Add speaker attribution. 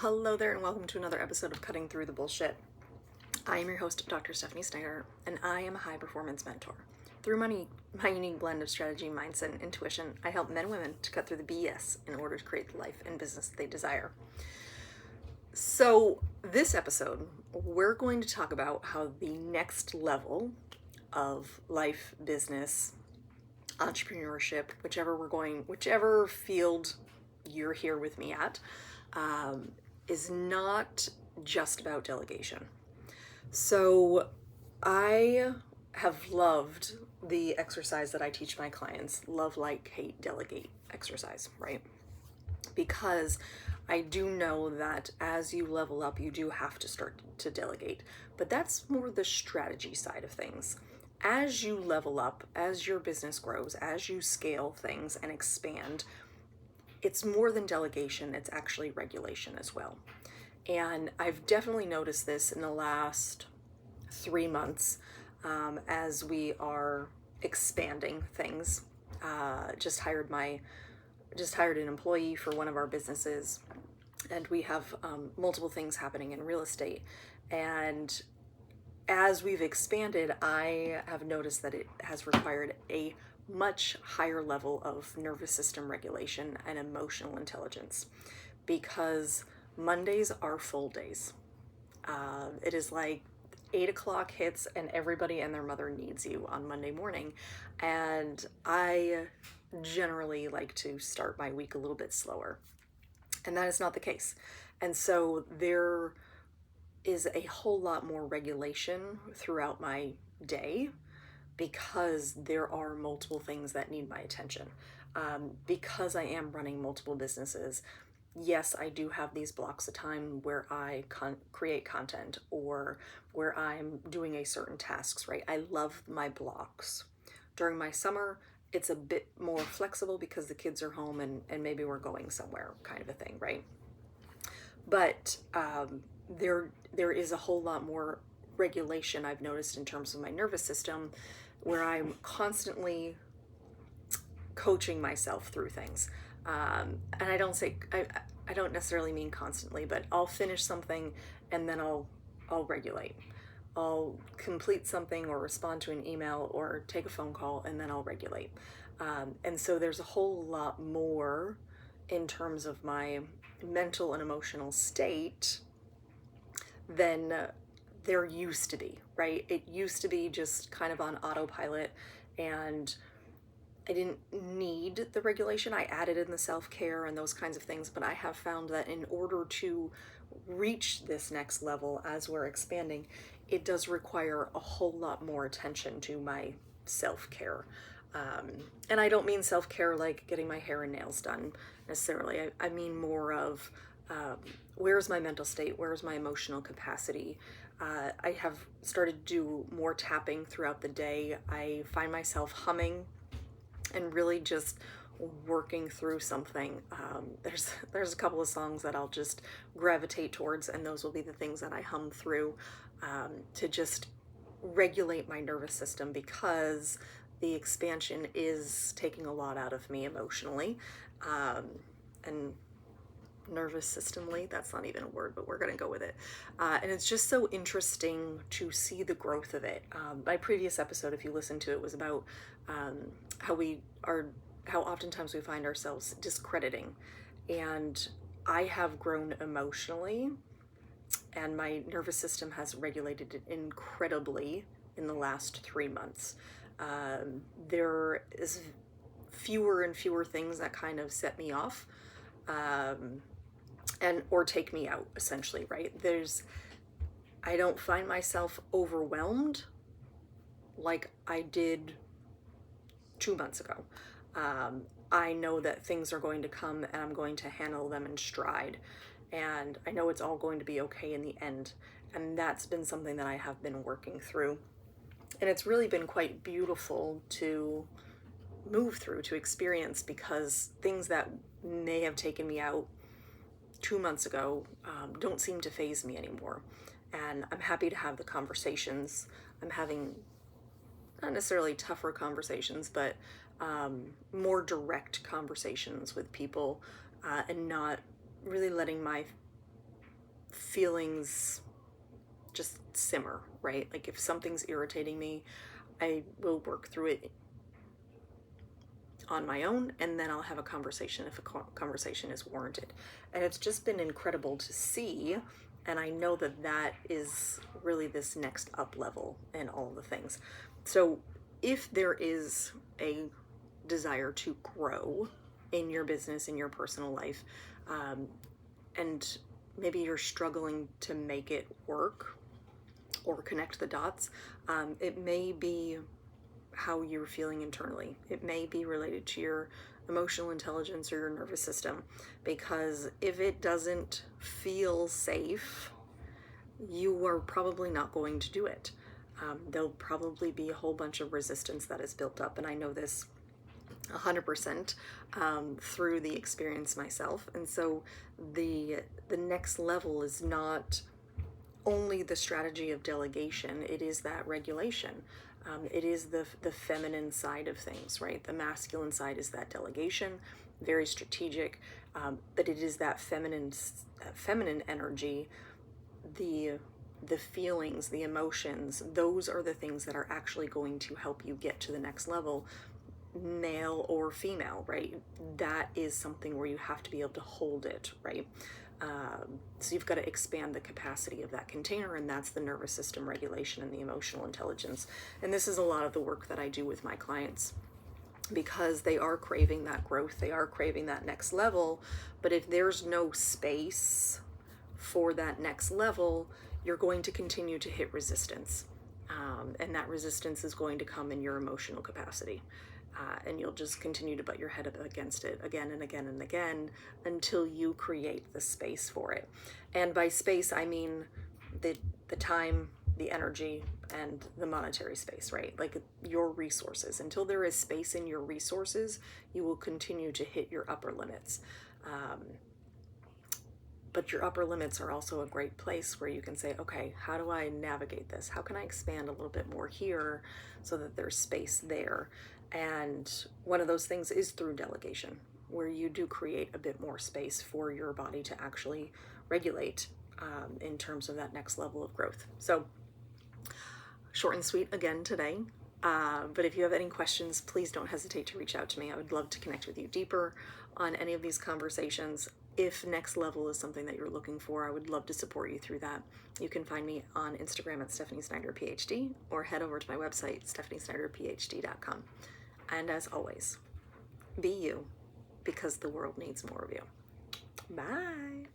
Speaker 1: Hello there, and welcome to another episode of Cutting Through the Bullshit. I am your host, Dr. Stephanie Snyder, and I am a high performance mentor. Through my unique blend of strategy, mindset, and intuition, I help men and women to cut through the BS in order to create the life and business that they desire. So, this episode, we're going to talk about how the next level of life, business, entrepreneurship, whichever field you're here with me at, is not just about delegation. So I have loved the exercise that I teach my clients, love, like, hate, delegate exercise, right? Because I do know that as you level up, you do have to start to delegate, but that's more the strategy side of things. As you level up, as your business grows, as you scale things and expand, it's more than delegation, it's actually regulation as well. And I've definitely noticed this in the last 3 months as we are expanding things. Just hired an employee for one of our businesses, and we have multiple things happening in real estate. And as we've expanded, I have noticed that it has required a much higher level of nervous system regulation and emotional intelligence, because Mondays are full days. It is like 8 o'clock hits and everybody and their mother needs you on Monday morning. And I generally like to start my week a little bit slower. And that is not the case. And so there is a whole lot more regulation throughout my day because there are multiple things that need my attention. Because I am running multiple businesses, yes, I do have these blocks of time where I create content or where I'm doing a certain tasks, right? I love my blocks. During my summer, it's a bit more flexible because the kids are home and maybe we're going somewhere, kind of a thing, right? But there is a whole lot more regulation I've noticed in terms of my nervous system, where I'm constantly coaching myself through things. And I don't necessarily mean constantly, but I'll finish something and then I'll regulate. I'll complete something or respond to an email or take a phone call and then I'll regulate. And so there's a whole lot more in terms of my mental and emotional state than there used to be, right? It used to be just kind of on autopilot, and I didn't need the regulation. I added in the self-care and those kinds of things, but I have found that in order to reach this next level as we're expanding, it does require a whole lot more attention to my self-care. And I don't mean self-care like getting my hair and nails done necessarily. I mean more of where's my mental state? Where's my emotional capacity? I have started to do more tapping throughout the day. I find myself humming and really just working through something. There's a couple of songs that I'll just gravitate towards, and those will be the things that I hum through to just regulate my nervous system, because the expansion is taking a lot out of me emotionally and nervous systemly. That's not even a word, but we're going to go with it. And it's just so interesting to see the growth of it. My previous episode, if you listen to it, was about how oftentimes we find ourselves discrediting. And I have grown emotionally, and my nervous system has regulated it incredibly in the last 3 months. There is fewer and fewer things that kind of set me off or take me out, essentially, right? I don't find myself overwhelmed like I did 2 months ago. I know that things are going to come and I'm going to handle them in stride. And I know it's all going to be okay in the end. And that's been something that I have been working through. And it's really been quite beautiful to move through, to experience, because things that may have taken me out 2 months ago don't seem to faze me anymore. And I'm happy to have the conversations. I'm having not necessarily tougher conversations, but more direct conversations with people, and not really letting my feelings just simmer, right? Like if something's irritating me, I will work through it on my own, and then I'll have a conversation if a conversation is warranted. And it's just been incredible to see, and I know that that is really this next up level in all the things. So if there is a desire to grow in your business, in your personal life, and maybe you're struggling to make it work or connect the dots, it may be how you're feeling internally. It may be related to your emotional intelligence or your nervous system, because if it doesn't feel safe, you are probably not going to do it. There'll probably be a whole bunch of resistance that is built up, and I know this 100% through the experience myself. And so the next level is not only the strategy of delegation, it is that regulation. It is the feminine side of things, right? The masculine side is that delegation, very strategic, but it is that feminine energy, the feelings, the emotions. Those are the things that are actually going to help you get to the next level, male or female, right? That is something where you have to be able to hold it, right? So you've got to expand the capacity of that container, and that's the nervous system regulation and the emotional intelligence. And this is a lot of the work that I do with my clients, because they are craving that growth, they are craving that next level. But if there's no space for that next level, you're going to continue to hit resistance. And that resistance is going to come in your emotional capacity. And you'll just continue to butt your head up against it again and again and again until you create the space for it. And by space, I mean the time, the energy, and the monetary space, right? Like your resources. Until there is space in your resources, you will continue to hit your upper limits. But your upper limits are also a great place where you can say, okay, how do I navigate this? How can I expand a little bit more here so that there's space there? And one of those things is through delegation, where you do create a bit more space for your body to actually regulate in terms of that next level of growth. So short and sweet again today. But if you have any questions, please don't hesitate to reach out to me. I would love to connect with you deeper on any of these conversations. If next level is something that you're looking for, I would love to support you through that. You can find me on Instagram at Stephanie Snyder Ph.D. or head over to my website, stephaniesnyderphd.com. And as always, be you, because the world needs more of you. Bye.